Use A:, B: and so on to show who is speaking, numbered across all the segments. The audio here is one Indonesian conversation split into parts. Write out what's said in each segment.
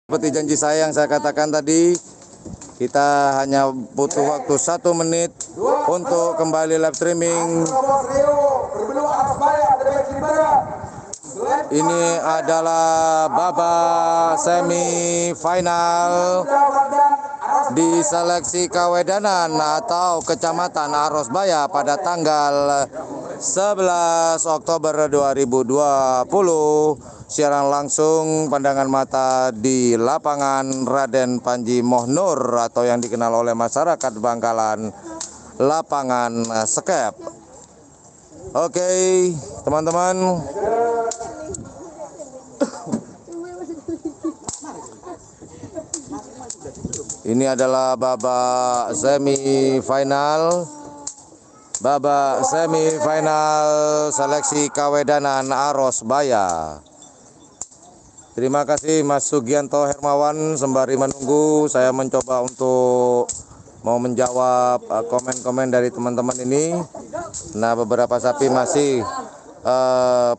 A: Seperti janji saya yang saya katakan tadi, kita hanya butuh waktu 1 menit untuk kembali live streaming. Ini adalah babak semifinal di seleksi Kawedanan atau Kecamatan Arosbaya pada tanggal 11 Oktober 2020. Siaran langsung pandangan mata di lapangan Raden Panji Mohnur atau yang dikenal oleh masyarakat Bangkalan, lapangan skep. Oke, teman-teman. Ini adalah babak semifinal. Babak semifinal seleksi Kawedanan Arosbaya. Terima kasih Mas Sugianto Hermawan. Sembari menunggu, saya mencoba untuk mau menjawab komen-komen dari teman-teman ini. Nah, beberapa sapi masih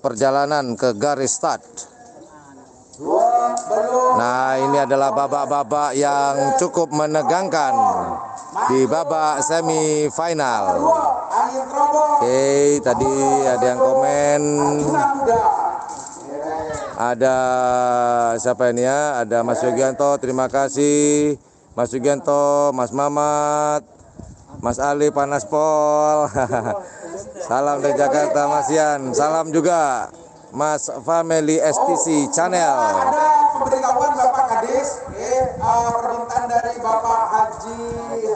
A: perjalanan ke garis start. Nah, ini adalah babak-babak yang cukup menegangkan di babak semifinal. Oke, tadi ada yang komen. Ada siapa ini ya? Ada Mas Sugianto, terima kasih Mas Sugianto, Mas Mamat, Mas Ali Panaspol. Salam dari Jakarta Mas Yan. Salam juga Mas Family STC Channel.
B: Ada pemberitahuan Bapak Kadis, permintaan dari Bapak Haji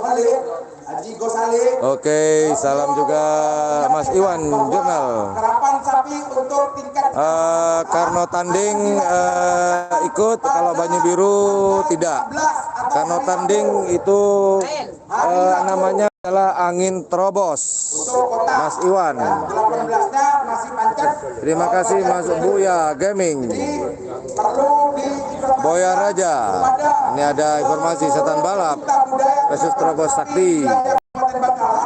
B: Halil, Haji Gosali.
A: Oke, salam juga Mas Iwan Jurnal.
B: Kerapan sapi untuk tingkat
A: Karno Tanding ikut, kalau Banyu Biru tidak. Karno Tanding itu namanya adalah Angin Terobos, Mas Iwan.
B: 18-nya masih pancet.
A: Terima kasih Mas Buya Gaming, Boya Raja. Ini ada informasi setan balap versus Terobos Sakti.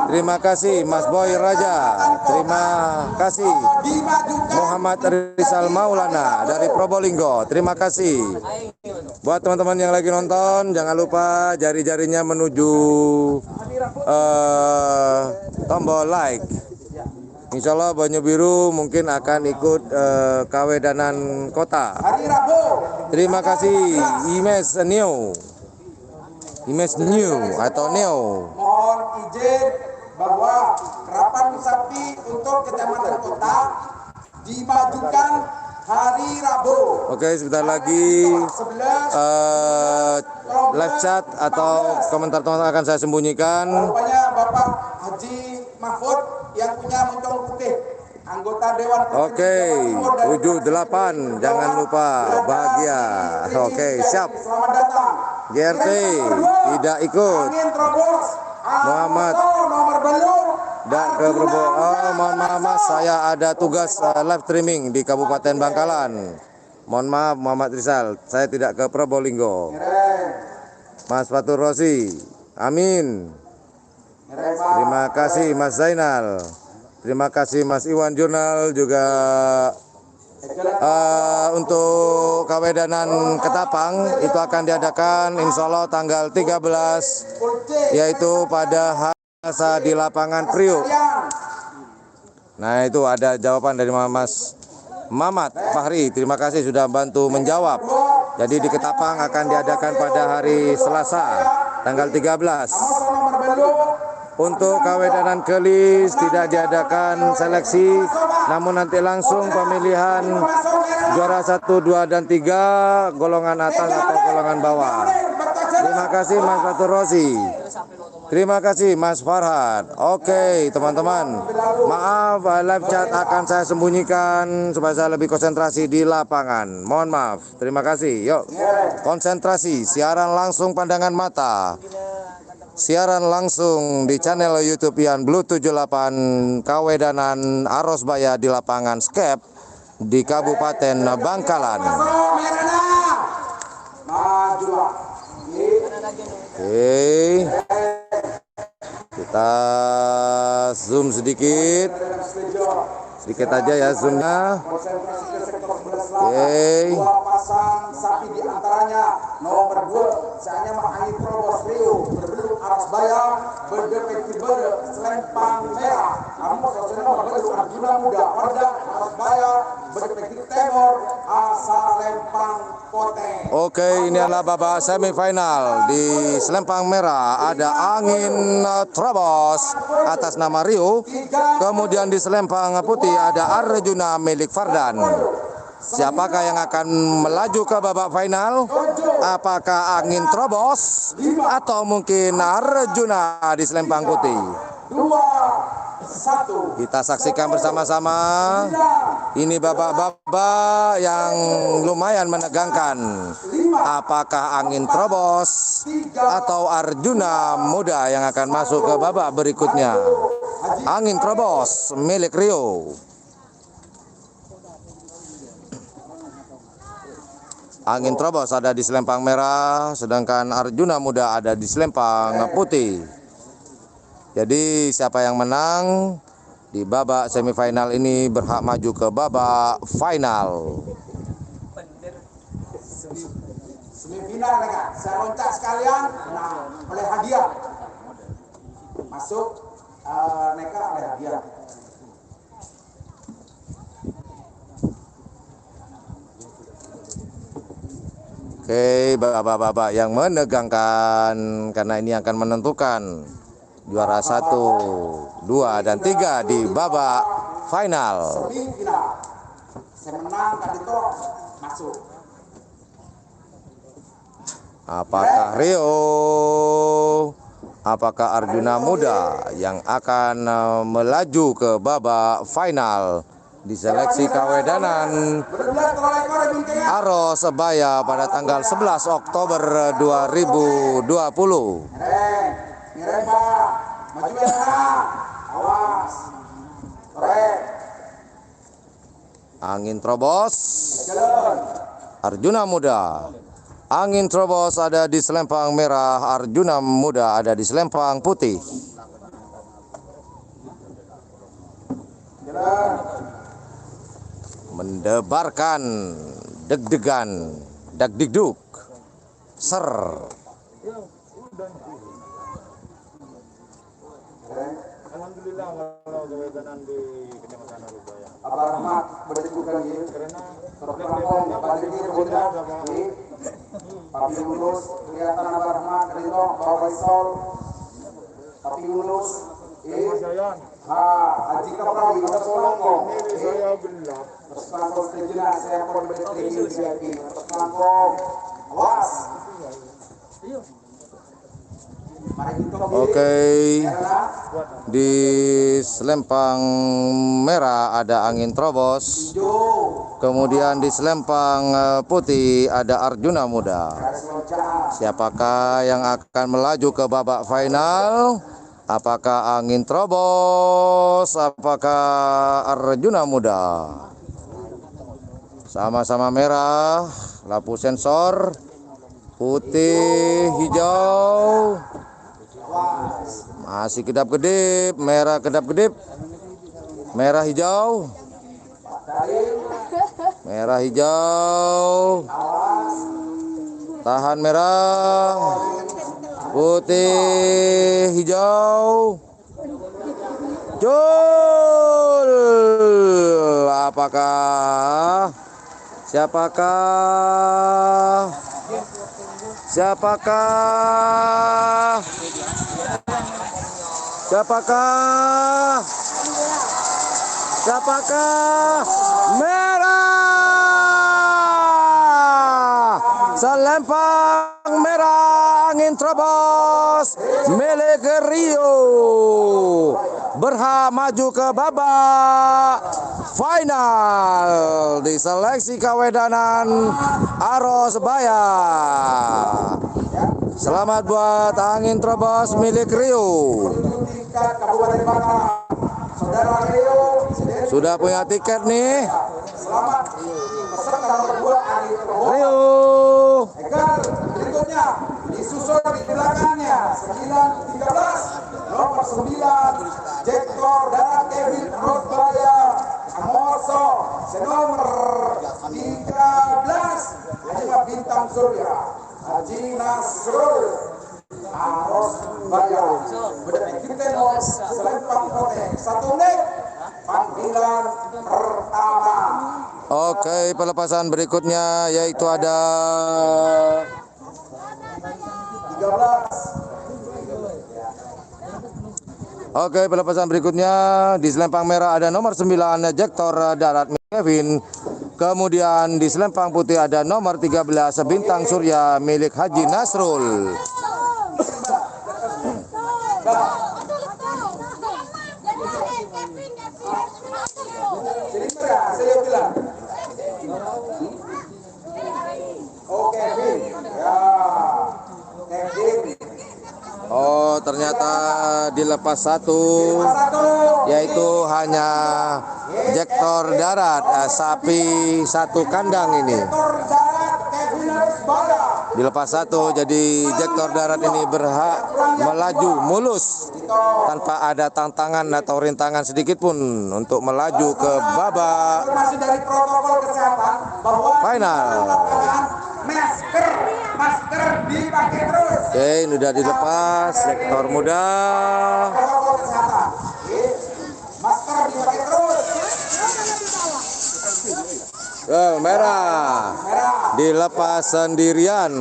A: Terima kasih Mas Boy Raja. Terima kasih Muhammad Rizal Maulana dari Probolinggo. Terima kasih. Buat teman-teman yang lagi nonton, jangan lupa jari-jarinya menuju tombol like. Insya Allah Banyu Biru mungkin akan ikut Kawedanan Kota. Terima kasih Imes New. Imes New atau Neo.
B: Mohon izin bahwa kerapan sapi untuk Kecamatan Kota dimajukan hari Rabu.
A: Oke, sebentar lagi live chat atau komentar teman-teman akan saya sembunyikan.
B: Rupanya Bapak Haji Mahfud yang punya moncong putih, anggota Dewan
A: Oke, 78, jangan lupa bahagia. Oke, siap.
B: Selamat datang.
A: GRT tidak ikut.
B: Angin Terobos,
A: Muhammad
B: nomor belum.
A: tidak ke Probolinggo. Oh, mohon maaf Mas, saya ada tugas live streaming di Kabupaten Bangkalan. Mohon maaf Muhammad Rizal, saya tidak ke Probolinggo. Mas Fatur Rosi, amin. Terima kasih Mas Zainal. Terima kasih Mas Iwan Jurnal juga. Untuk Kawedanan Ketapang itu akan diadakan insya Allah tanggal 13, yaitu pada hari Selasa di lapangan Priuk. Nah, itu ada jawaban dari Mas Mamat Fahri. Terima kasih sudah bantu menjawab. Jadi di Ketapang akan diadakan pada hari Selasa tanggal 13. Untuk Kawedanan Kelis tidak diadakan seleksi, namun nanti langsung pemilihan juara 1, 2, dan 3 golongan atas atau golongan bawah. Terima kasih Mas Fatur Rosi. Terima kasih Mas Farhad. Oke teman-teman, maaf live chat akan saya sembunyikan supaya saya lebih konsentrasi di lapangan. Mohon maaf. Terima kasih. Yuk konsentrasi. Siaran langsung pandangan mata. Siaran langsung di channel YouTube Yan Blue 78 Kawedanan Arosbaya di lapangan skep di Kabupaten Bangkalan. Oke, kita zoom sedikit aja ya zoomnya. Oke.
B: Dua pasang sapi di antara Misalnya nomor 2, misalnya Angin Trobos Rio berbeluk aras baya berdepet selempang merah. Namun sosok nomor berbeluk Arjuna Muda Wardah aras baya berdepet timur asal lempang kote.
A: Oke, ini adalah babak semifinal. Di selempang merah ada Angin Trobos atas nama Rio. Kemudian di selempang putih ada Arjuna milik Fardan. Siapakah yang akan melaju ke babak final? Apakah Angin Trobos atau mungkin Arjuna di selempang putih?
B: 2-1.
A: Kita saksikan bersama-sama. Ini babak-babak yang lumayan menegangkan. Apakah Angin Trobos atau Arjuna Muda yang akan masuk ke babak berikutnya? Angin Trobos milik Rio. Angin Trobos ada di selempang merah, sedangkan Arjuna Muda ada di selempang putih. Jadi siapa yang menang di babak semifinal ini berhak maju ke babak final.
B: Semifinal mereka, saya loncat sekalian, nah oleh hadiah masuk mereka oleh hadiah.
A: Oke, babak-babak yang menegangkan karena ini akan menentukan juara 1, 2, dan 3 di babak final.
B: Semifinal, saya menang kan itu masuk.
A: Apakah Rio, apakah Arjuna Muda yang akan melaju ke babak final di seleksi kawedanan Aros Sebaya pada tanggal 11 Oktober 2020.
B: Ngerem Pak, maju ya, awas, korek,
A: Angin Trobos,
B: jalan.
A: Arjuna Muda. Angin Trobos ada di selempang merah, Arjuna Muda ada di selempang putih. Mendebarkan deg-degan, dag-digduk, ser.
C: Alhamdulillah kalau kewedanan di Kecamatan Arubaya.
B: Abah Rahmat berdekukan ini,
C: Karena
B: terpelakon balik ini kemudian ini, tapi Yunus kelihatan Abah Rahmat Rito bawa Faisal, tapi Yunus ini,
C: Sayan,
B: Haji Kaprawi atas Langkong,
C: ini saya belah.
B: atas Langkong sejenak saya pun berterima VIP atas Langkong, awas. Mari kita
A: Oke, di selempang merah ada Angin Trobos. Kemudian di selempang putih ada Arjuna Muda. Siapakah yang akan melaju ke babak final? Apakah Angin Trobos? Apakah Arjuna Muda? Sama-sama merah, lampu sensor, putih, hijau. Masih kedap-kedip, merah kedap-kedip. Merah hijau. Merah hijau. Tahan merah. Putih hijau. Jul. Apakah? Siapakah? Siapakah? Siapakah? Siapakah? Merah! Selempang merah Angin Trobos milik Rio berhak maju ke babak final di seleksi kawedanan Aros Sebaya. Selamat buat Angin Trobos milik Rio.
B: tingkat Kabupaten Bangka, Saudara Rio
A: Sudah punya tiket nih,
B: selamat peserta nomor 2 Angin Trobos.
A: Rio.
B: Egal berikutnya disusul di belakangnya 913 nomor 9 Jektor dan Kevin Rosbaya Amoso senomor 13 Haji Bintang Surya. Haji Nasrul Aros Baya Berdekiten Selempang Kotek 1 menit panggilan pertama.
A: Oke, pelepasan berikutnya yaitu ada
B: 13.
A: Oke, pelepasan berikutnya di selempang merah ada nomor 9 Jektor Darat Kevin. Kemudian di selempang putih ada nomor 13 Bintang Surya milik Haji Nasrul.
B: Saya bilang. Oh, Kevin. Ya. Kevin.
A: Oh, ternyata dilepas satu, yaitu hanya Jektor Darat, sapi satu kandang ini. Dilepas satu, jadi Jektor Darat ini berhak melaju mulus tanpa ada tantangan atau rintangan sedikit pun untuk melaju ke babak final.
B: Masker dipakai terus.
A: Oke, ini udah dilepas sektor muda.
B: Masker dipakai terus.
A: Merah dilepas sendirian.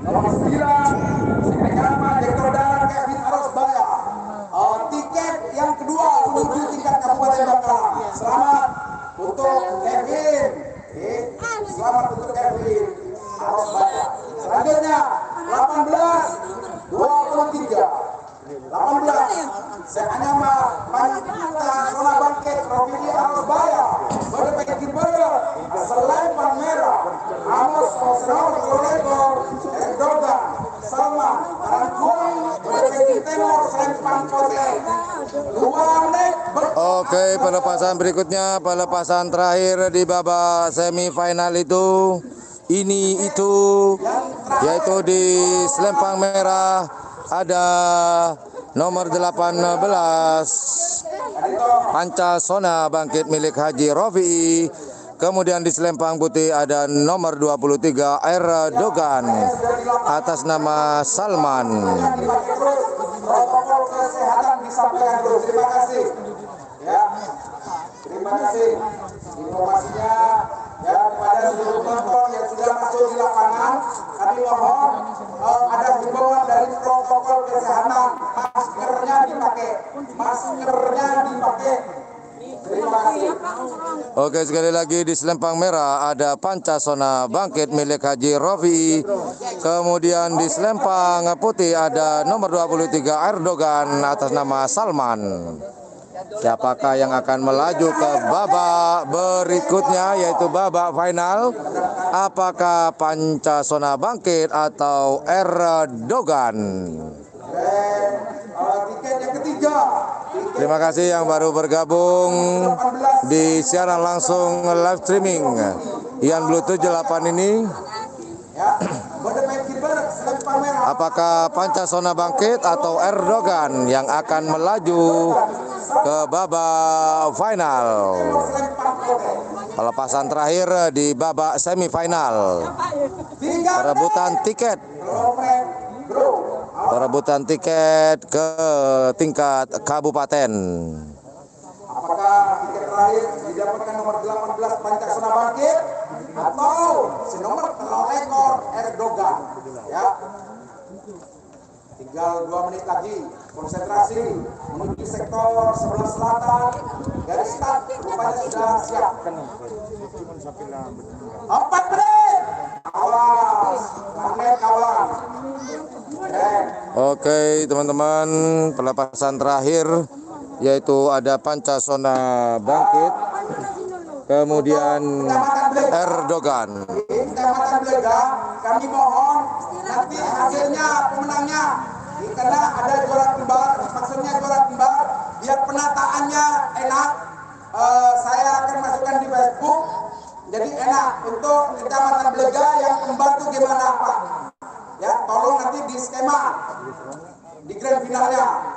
B: Nomor 9 nama Jektor Darat Kevin Arosbaya. Tiket yang kedua menuju tingkat Kabupaten Bangkalan. Selamat untuk Kevin. Selamat untuk Kevin Arosbaya. Selanjutnya 18 23. 18 Seanyama Panjita Sona Bangkit Provinsi Arosbaya Berdepek Kiberga Selempang Merah Amos Osnor Kolekor Erdogan Salman Karantuan Berdepek Timur Selempang Kotek 2 menit.
A: Oke, pelepasan berikutnya, pelepasan terakhir di babak semifinal itu yaitu di selempang merah ada nomor 18 Pancasona Bangkit milik Haji Rofi. Kemudian di selempang putih ada nomor 23 Erdogan atas nama Salman.
B: Protokol kesehatan disampaikan terus. Terima kasih. Ya. Terima kasih informasinya ya kepada seluruh penonton yang sudah masuk di lapangan. Kami mohon ada himbauan dari protokol kesehatan, maskernya dipakai. Terima kasih.
A: Oke, sekali lagi di selempang merah ada Pancasona Bangkit milik Haji Rofi. Kemudian di selempang putih ada nomor 23 Erdogan atas nama Salman. Siapakah yang akan melaju ke babak berikutnya yaitu babak final? Apakah Pancasona Bangkit atau Erdogan?
B: Tiket yang ketiga.
A: Terima kasih yang baru bergabung di siaran langsung live streaming Ian Blue 78 ini. Apakah Pancasona Bangkit atau Erdogan yang akan melaju ke babak final? Pelepasan terakhir di babak semifinal. Perebutan tiket ke tingkat kabupaten.
B: Apakah tiket terakhir didapatkan nomor 18 Pancasona Bangkit atau si nomor 0 Erdogan? Ya. Tinggal 2 menit lagi. Konsentrasi menuju sektor sebelah selatan. Garis start rupanya sudah siap. 4 menit. Awas, kawan.
A: Oke, teman-teman, pelepasan terakhir yaitu ada Pancasona Bangkit, kemudian Erdogan.
B: Kecamatan Blega, kami mohon nanti hasilnya pemenangnya karena ada juara kembar, maksudnya juara kembar, biar penataannya enak. Saya akan masukkan di Facebook, jadi enak untuk Kecamatan Blega yang kembar itu gimana Pak? Ya, tolong nanti di skema di grand finalnya.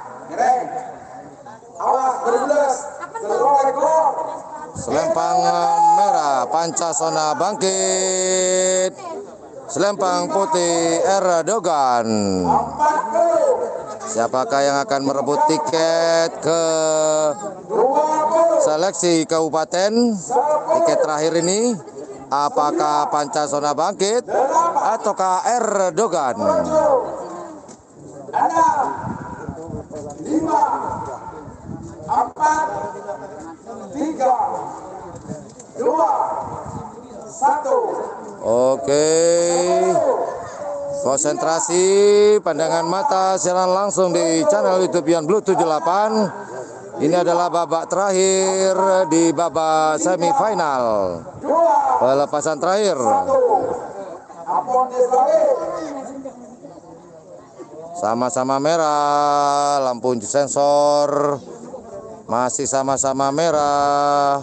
B: Awas berbelas, seluruh ekor
A: Selempang merah Pancasona Bangkit. Selempang putih Erdogan. Siapakah yang akan merebut tiket ke seleksi kabupaten? Tiket terakhir ini, apakah Pancasona Bangkit ataukah Erdogan?
B: 6, 5, 4, 3, 2, 1.
A: Oke. Konsentrasi, pandangan mata siaran langsung di channel YouTube Yan Blue 78. Ini adalah babak terakhir di babak semifinal. Pelepasan terakhir. Sama-sama merah, lampu sensor masih sama-sama merah.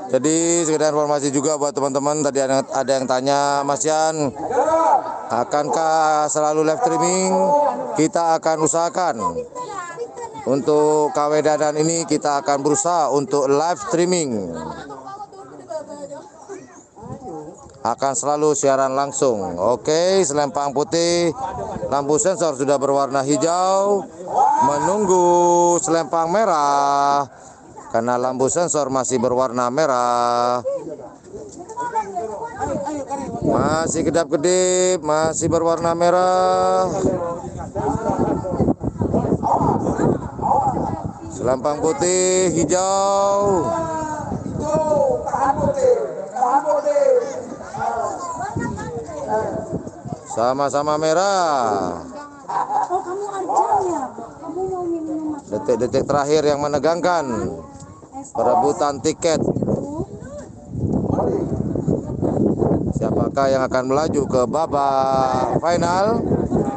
A: Jadi sekedar informasi juga buat teman-teman, tadi ada yang tanya, Mas Yan, akankah selalu live streaming? Kita akan usahakan. Untuk KW Dadan ini kita akan berusaha untuk live streaming. Akan selalu siaran langsung. Oke, selempang putih, lampu sensor sudah berwarna hijau. Menunggu selempang merah. Karena lampu sensor masih berwarna merah. Masih kedap-kedip, masih berwarna merah. Selempang putih, hijau. Sama-sama merah.
D: Oh, kamu Arjan ya? Kamu mau minum
A: Detik-detik terakhir yang menegangkan. Perebutan tiket. Siapakah yang akan melaju ke babak final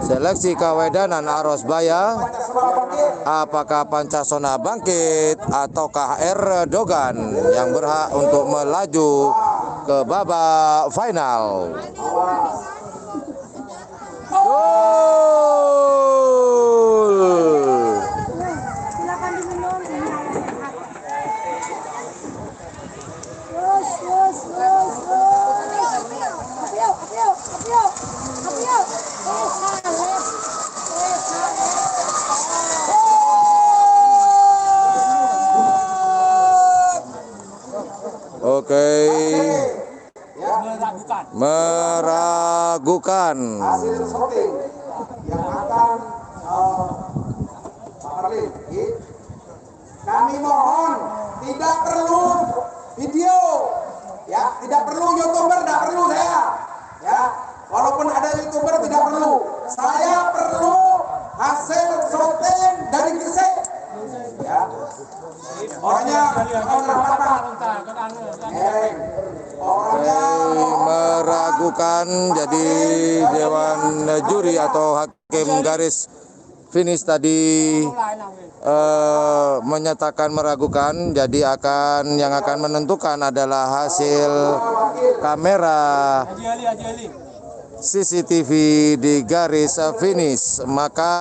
A: seleksi Kawedanan Arosbaya? Apakah Pancasona Bangkit ataukah Erdogan yang berhak untuk melaju ke babak final?
D: Silakan diminum. Terus. Ayo.
A: Oke. Meragukan.
B: Hasil voting yang akan Pak Marlin, kami mohon tidak perlu video, ya, tidak perlu YouTuber, tidak perlu saya, ya, walaupun ada YouTuber tidak perlu, saya perlu hasil voting dari Gresik, ya, orangnya
A: Meragukan, jadi Dewan Juri atau Hakim Garis Finish tadi menyatakan meragukan, jadi yang akan menentukan adalah hasil kamera CCTV di garis finish. Maka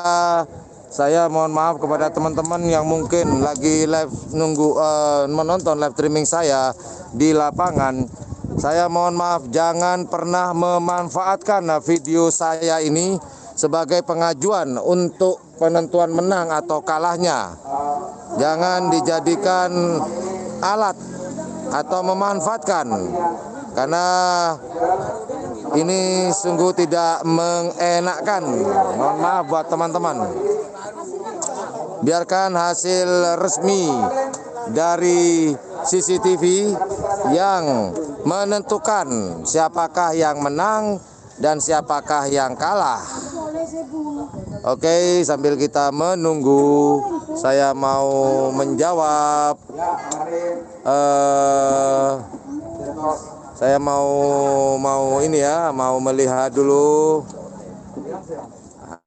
A: saya mohon maaf kepada teman-teman yang mungkin lagi live menonton live streaming saya di lapangan. Saya mohon maaf, jangan pernah memanfaatkan video saya ini sebagai pengajuan untuk penentuan menang atau kalahnya. Jangan dijadikan alat atau memanfaatkan, karena ini sungguh tidak mengenakkan. Mohon maaf buat teman-teman. Biarkan hasil resmi dari CCTV yang menentukan siapakah yang menang dan siapakah yang kalah. Oke, sambil kita menunggu, saya mau menjawab. Saya mau ini ya, mau melihat dulu.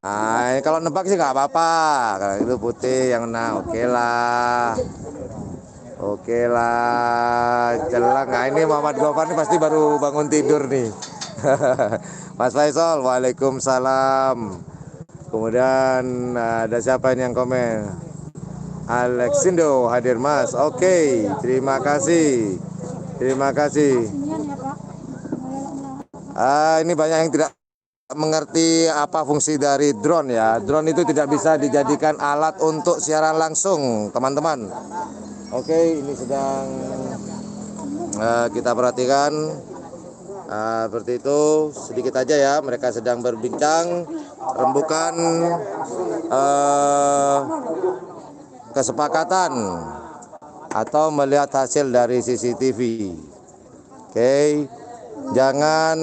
A: Nah, kalau nebak sih nggak apa-apa. Kalau itu putih yang menang, oke lah. Oke lah, jelas. Nah, ini Muhammad Gofar ini pasti baru bangun tidur nih. Mas Faisal, waalaikumsalam. Kemudian ada siapa ini yang komen? Alexindo hadir Mas. Oke, terima kasih. Terima kasih.
D: Sinian ya Pak.
A: Ini banyak yang tidak mengerti apa fungsi dari drone ya. Drone itu tidak bisa dijadikan alat untuk siaran langsung, teman-teman. Oke, ini sedang kita perhatikan. Seperti itu, sedikit aja ya. Mereka sedang berbincang rembukan kesepakatan atau melihat hasil dari CCTV. Oke, jangan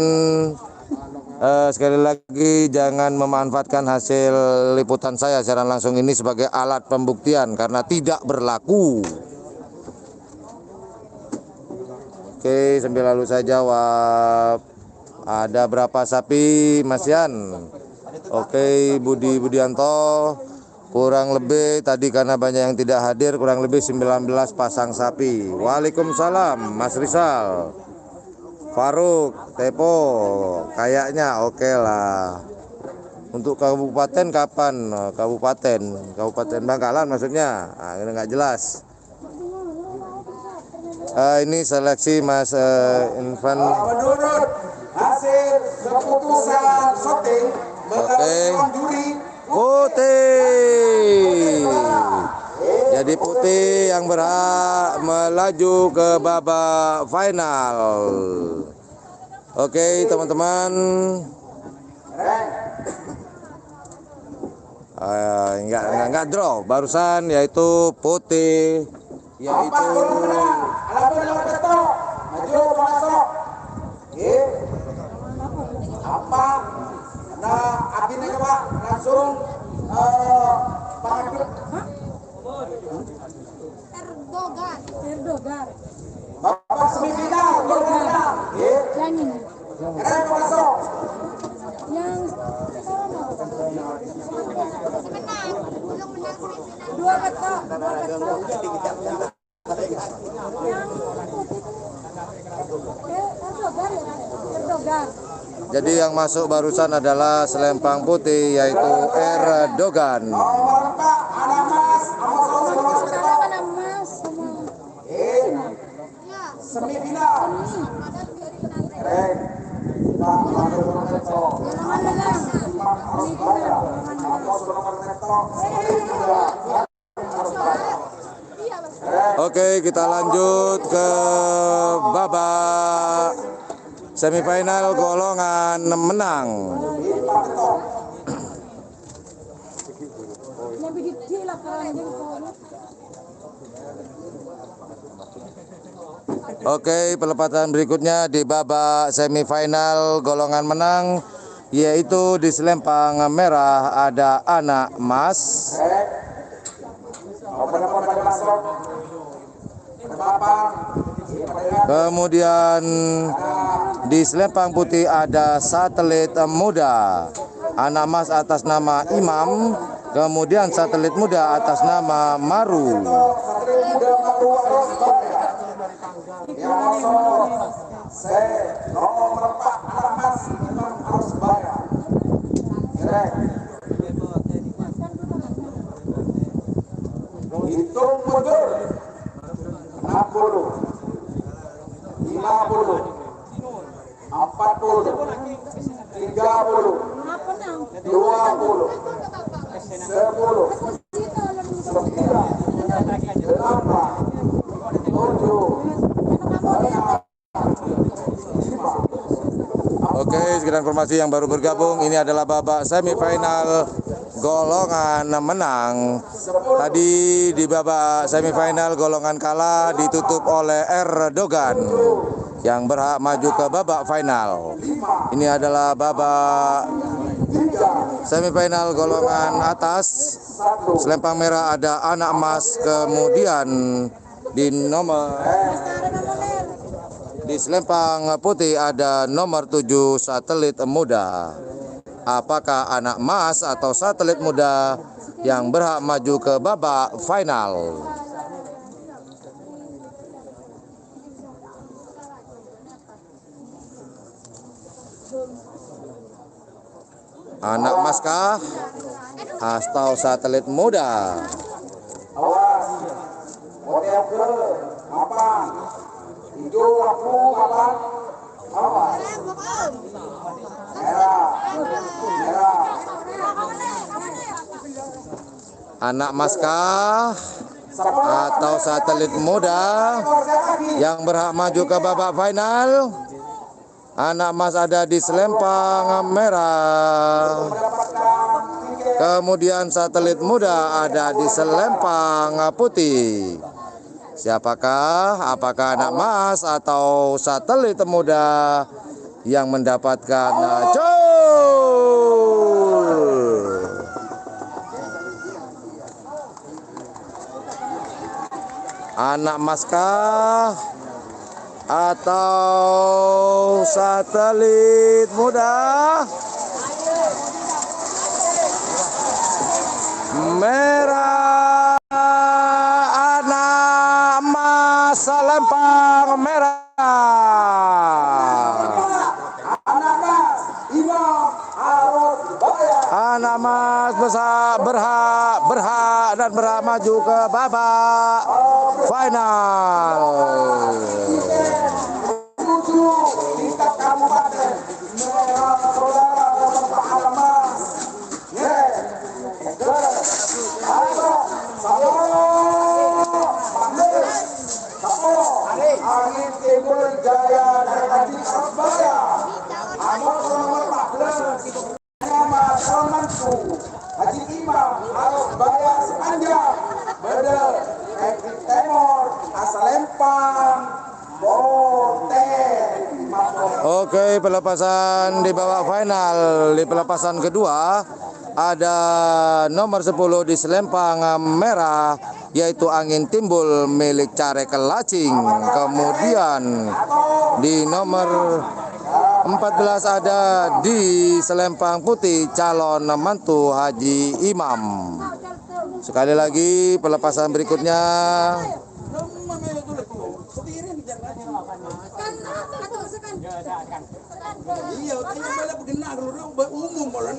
A: sekali lagi jangan memanfaatkan hasil liputan saya siaran langsung ini sebagai alat pembuktian karena tidak berlaku. Oke, sambil lalu saya jawab. Ada berapa sapi, Mas Yan? Oke, Budi Budianto. Kurang lebih tadi karena banyak yang tidak hadir, kurang lebih 19 pasang sapi. Waalaikumsalam, Mas Rizal. Faruk, Tepo, kayaknya oke lah. Untuk kabupaten kapan? Kabupaten Bangkalan maksudnya. Ini nggak jelas. Ini seleksi Mas Infan.
B: Menurut hasil keputusan shooting melalui juri
A: Putih. Jadi Putih yang berhak melaju ke babak final. Oke, teman-teman. Enggak draw barusan, yaitu Putih, yaitu
B: maju masuk. Apa? Nah, akhirnya Pak langsung
D: Erdogan.
B: Bapak semifinal, golongan.
D: Yang ini.
B: Keren masuk.
D: Yang dua betok. Erdogan.
A: jadi yang masuk barusan adalah selempang putih, yaitu Erdogan.
B: Nomor 4 ada Mas,
D: Mana Mas sama
B: semifinal. Keren. Pak
D: mana lang?
A: Oke, kita lanjut ke babak semifinal golongan menang.
D: Yang begitu lah kalau
A: Oke, pelepatan berikutnya di babak semifinal golongan menang, yaitu di selempang merah ada anak emas. Kemudian di selempang putih ada satelit muda. Anak emas atas nama Imam, kemudian satelit muda atas nama Maru.
B: Nomor 4 anak Mas Imam Arusbaya. Keren. Hitung mundur 60, 50, 40, 30, 20, 10, 9, 8, 7,
A: Oke, sekian informasi yang baru bergabung. Ini adalah babak semifinal golongan menang. Tadi di babak semifinal golongan kalah ditutup oleh Erdogan yang berhak maju ke babak final. Ini adalah babak semifinal golongan atas. Selempang merah ada anak emas, kemudian di selempang putih ada nomor 7 satelit muda. Apakah anak emas atau satelit muda yang berhak maju ke babak final? Anak Maskah atau satelit muda?
B: Awas. Hotel ke apa? Hijau, aku, apa? Apa? Merah. Merah.
A: Anak Maskah atau satelit muda yang berhak maju ke babak final? Anak emas ada di selempang merah. Kemudian satelit muda ada di selempang putih. Siapakah? Apakah anak emas atau satelit muda yang mendapatkan gol? Anak Maskah atau satelit muda? Merah, anak emas selempang merah.
B: Anak mas, Imam Arosbaya.
A: Anak emas berhak dan berhak maju ke babak final.
B: Tingkat kabupaten Merah Saudara Bapak Alamas. Angin Timur Jaya dari Haji Arosbaya. Nomor 14 nama Salmanku Haji Imam Arosbaya sepanjang Bedel Ekri Timur Asalempang Boten.
A: Oke, pelepasan di babak final. Di pelepasan kedua ada nomor 10 di selempang merah, yaitu Angin Timbul milik Care Kelacing. Kemudian di nomor 14 ada di selempang putih calon mantu Haji Imam. Sekali lagi pelepasan berikutnya.
B: Iya, tanya bala begenah dulu umum boleh.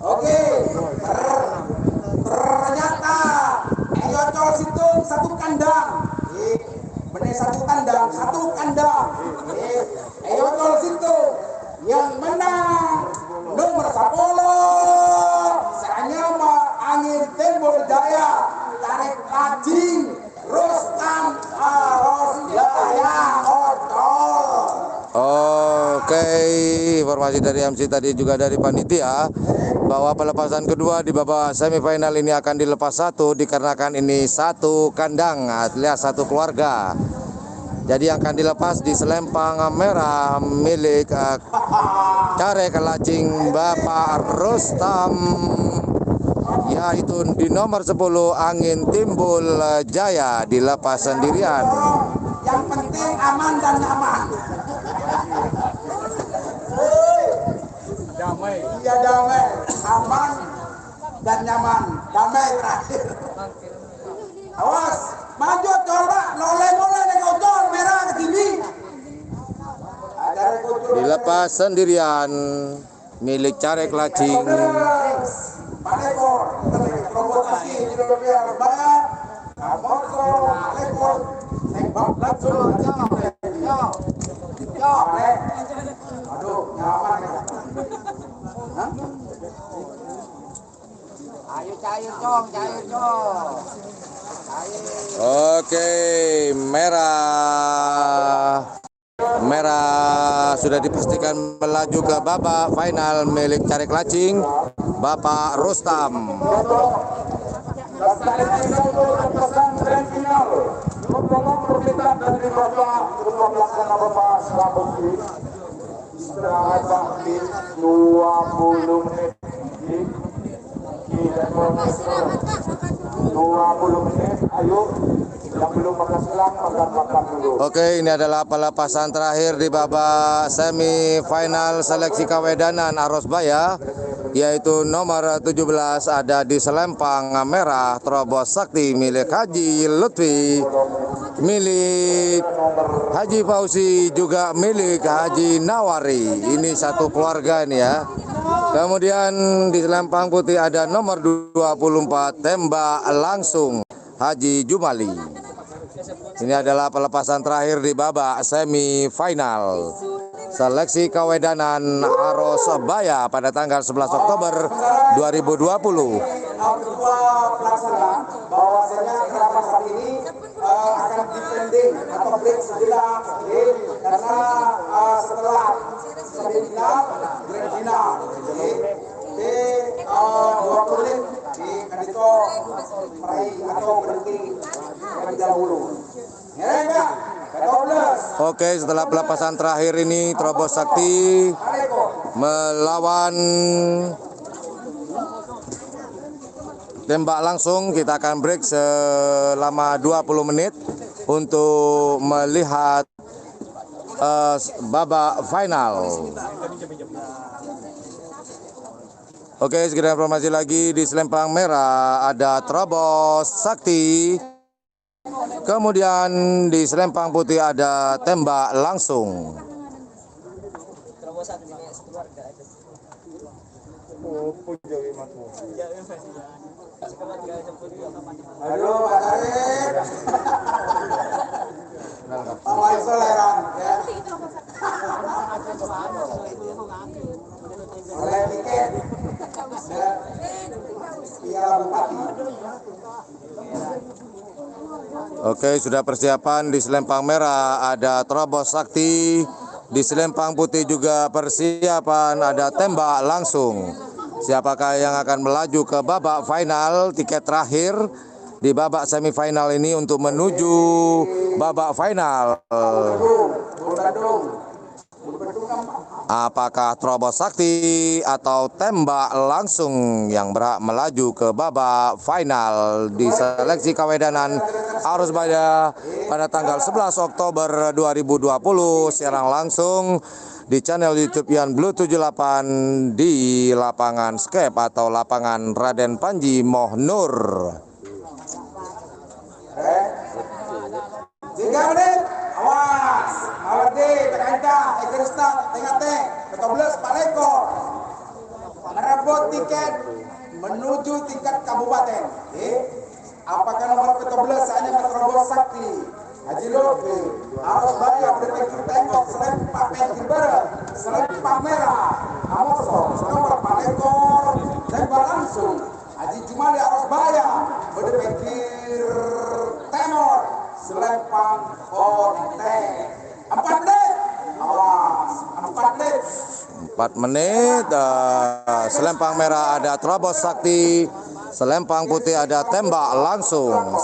B: Oke. Ternyata Eyocol Situng satu kandang. Benih satu kandang, Eyocol Situng yang menang nomor 10 Sanyama Angin Timbul Jaya tarik Lacing Rustam Arosbaya Ocol.
A: Oke, informasi dari MC tadi juga dari panitia bahwa pelepasan kedua di babak semifinal ini akan dilepas satu dikarenakan ini satu kandang, alias satu keluarga. Jadi yang akan dilepas di selempang merah milik Care Kelacing Bapak Rustam, yaitu di nomor 10 Angin Timbul Jaya dilepas sendirian.
B: Yang penting aman dan nyaman. Damai. Iya damai, aman dan nyaman, damai terakhir. Awas, maju coba, noleh-noleh nih gocol merah ke sini. Ada gocol.
A: Dilepas sendirian milik Care Kelacing.
B: Pak Lekor, provokasi Indonesia Arosbaya. Amorso, Pak Lekor, tembak langsung. Aduh, nyaman ya. Ayo cair cong.
A: Oke, merah sudah dipastikan melaju ke babak final milik Care Kelacing Bapak Rustam.
C: Istirahat bakti 20 menit. 20 menit, ayo yang belum makan silang makan dulu.
A: Oke, ini adalah pelepasan terakhir di babak semifinal seleksi kawedanan Arosbaya, yaitu nomor 17 ada di selempang merah Trobos Sakti milik Haji Lutfi, milik Haji Fauzi, juga milik Haji Nawari. Ini satu keluarga ini ya. Kemudian di selempang putih ada nomor 24 tembak langsung Haji Jumali. Ini adalah pelepasan terakhir di babak semifinal seleksi kawedanan Arosbaya pada tanggal 11 Oktober 2020.
B: Ketua pelaksana bahwasanya kenapa saat ini akan dipending atau break sejenak karena setelah semifinal grand final di 20 menit di Kadito meraih atau berhenti terlebih dahulu. Ya enggak?
A: Oke, setelah pelepasan terakhir ini Trobos Sakti melawan tembak langsung. Kita akan break selama 20 menit untuk melihat babak final. Oke, segera informasi lagi di selempang merah ada Trobos Sakti. Kemudian di selempang putih ada tembak langsung.
B: Halo, Pak Arif. Sama Isoleran ya. Oleh tiket. Piala Bupati.
A: Oke, sudah persiapan di selempang merah ada Trobos Sakti. Di selempang putih juga persiapan ada tembak langsung. Siapakah yang akan melaju ke babak final? Tiket terakhir di babak semifinal ini untuk menuju babak final. Apakah Trobos Sakti atau tembak langsung yang berhak melaju ke babak final di seleksi kawedanan Arosbaya pada tanggal 11 Oktober 2020 siaran langsung di channel YouTube Yan Blue 78 di lapangan Skep atau lapangan Raden Panji Moh Nur.
B: 3 menit, awas, Mawardi, Pekanta, Ekrista, Tengate, Ketobles, Pak Leko, merebut tiket menuju tingkat kabupaten. Apakah nomor Ketobles hanya Trobos Sakti, Haji Lofi, Arosbaya, Berdepek Tengok, Selempang Barat, Selempang Merah, Amoso, nomor Pak Leko, tembak langsung, Haji Jumali Arosbaya, Berdepek Tenor, Selempang Konte 4 menit. Awas, 4 menit.
A: 4 menit. Selempang merah ada Trobos Sakti, selempang putih ada tembak langsung.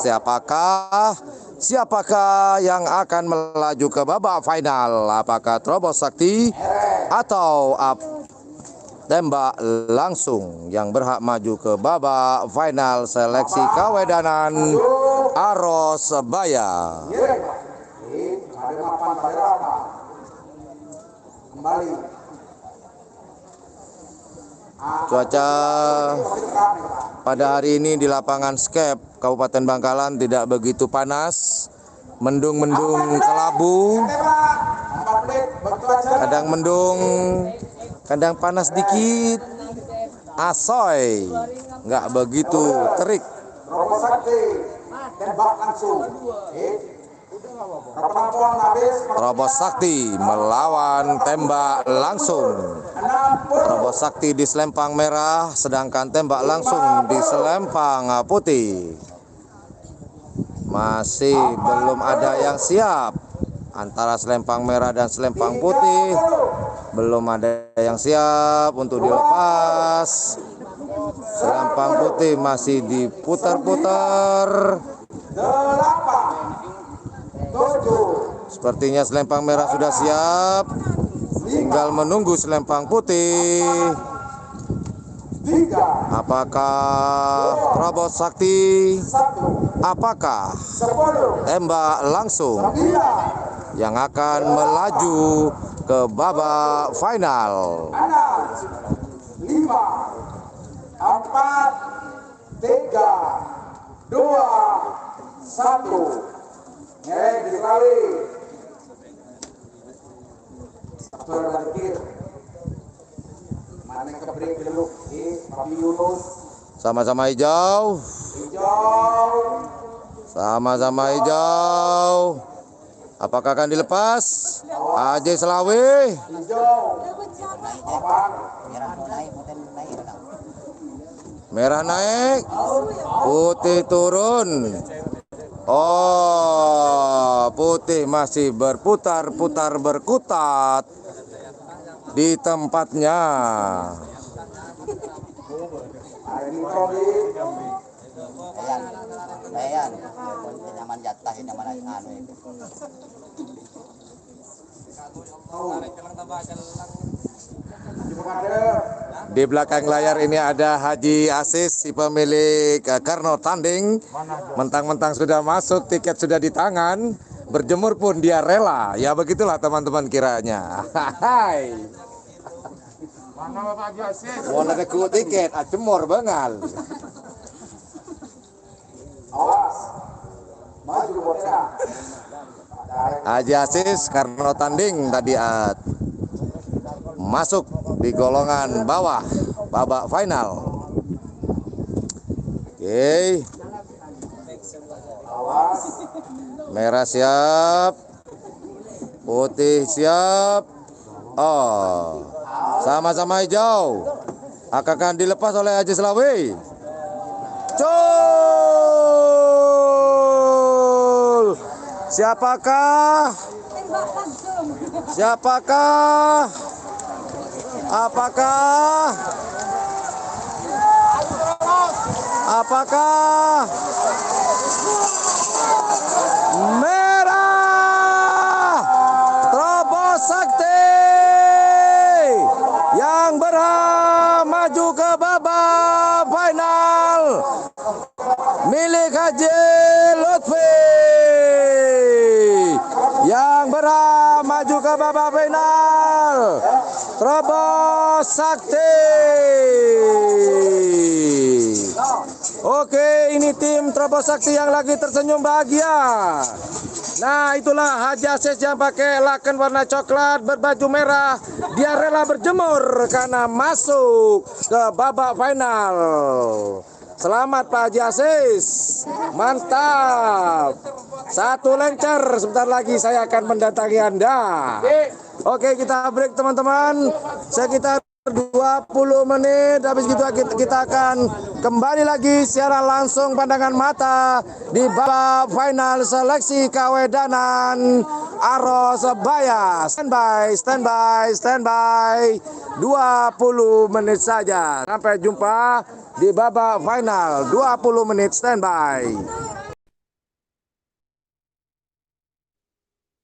A: Siapakah yang akan melaju ke babak final? Apakah Trobos Sakti atau tembak langsung yang berhak maju ke babak final seleksi kawedanan Arosbaya?
B: Kembali.
A: Cuaca pada hari ini di lapangan Skep Kabupaten Bangkalan tidak begitu panas, mendung-mendung kelabu, kadang mendung, kadang panas dikit, asoy, nggak begitu terik.
B: Trobos Sakti tembak langsung.
A: Trobos Sakti melawan tembak langsung. Trobos Sakti di selempang merah, sedangkan tembak langsung di selempang putih. Masih belum ada yang siap antara selempang merah dan selempang putih. Belum ada yang siap untuk dilepas. Selempang putih masih diputar-putar.
B: 8, 7,
A: Sepertinya selempang merah sudah siap. Tinggal menunggu selempang putih.
B: 3,
A: Apakah Trobos Sakti?
B: 1,
A: Apakah
B: 10,
A: tembak langsung
B: 9,
A: yang akan melaju ke babak final?
B: 6, 5, 4, 3, 2, 1. Dikali. Satu yang berkir. Mana kebrik dulu di Papi Yunus.
A: Sama-sama hijau.
B: Hijau.
A: Sama-sama hijau. Apakah akan dilepas? Aji Selawi.
B: Hijau. Apa?
A: Merah naik. Putih turun. Oh, putih masih berputar-putar berkutat di tempatnya.
B: Ini Troli.
E: Ayan, nyaman jatah, nyaman anu itu.
A: Di belakang layar ini ada Haji Asis, si pemilik Karno Tanding. Mentang-mentang sudah masuk, tiket sudah di tangan, berjemur pun dia rela. Ya begitulah teman-teman kiranya. Hai.
C: Mana Bapak Haji Asis?
A: Mau ada ku tiket, jemur bengal.
B: Awas. Maju bocah.
A: Haji Asis, Karno Tanding tadi masuk di golongan bawah babak final. Oke. Merah siap. Putih siap. Oh. Sama-sama hijau. Akan dilepas oleh Haji Selawi. Cul. Siapakah? Siapakah? Apakah? Apakah? Merah Trobos Sakti yang berhak maju ke babak final milik Haji Lutfi yang berhak maju ke babak final. Trobos Sakti. Oke, ini tim Trobos Sakti yang lagi tersenyum bahagia. Nah, itulah Haji Asis yang pakai laken warna coklat berbaju merah. Dia rela berjemur karena masuk ke babak final. Selamat Pak Haji Asis. Mantap. Satu lencer, sebentar lagi saya akan mendatangi Anda. Oke, kita break teman-teman. Sekitar 20 menit. Habis itu kita akan kembali lagi secara langsung pandangan mata di babak final seleksi Kawedanan Arosebaya. Standby. 20 menit saja. Sampai jumpa di babak final. 20 menit standby.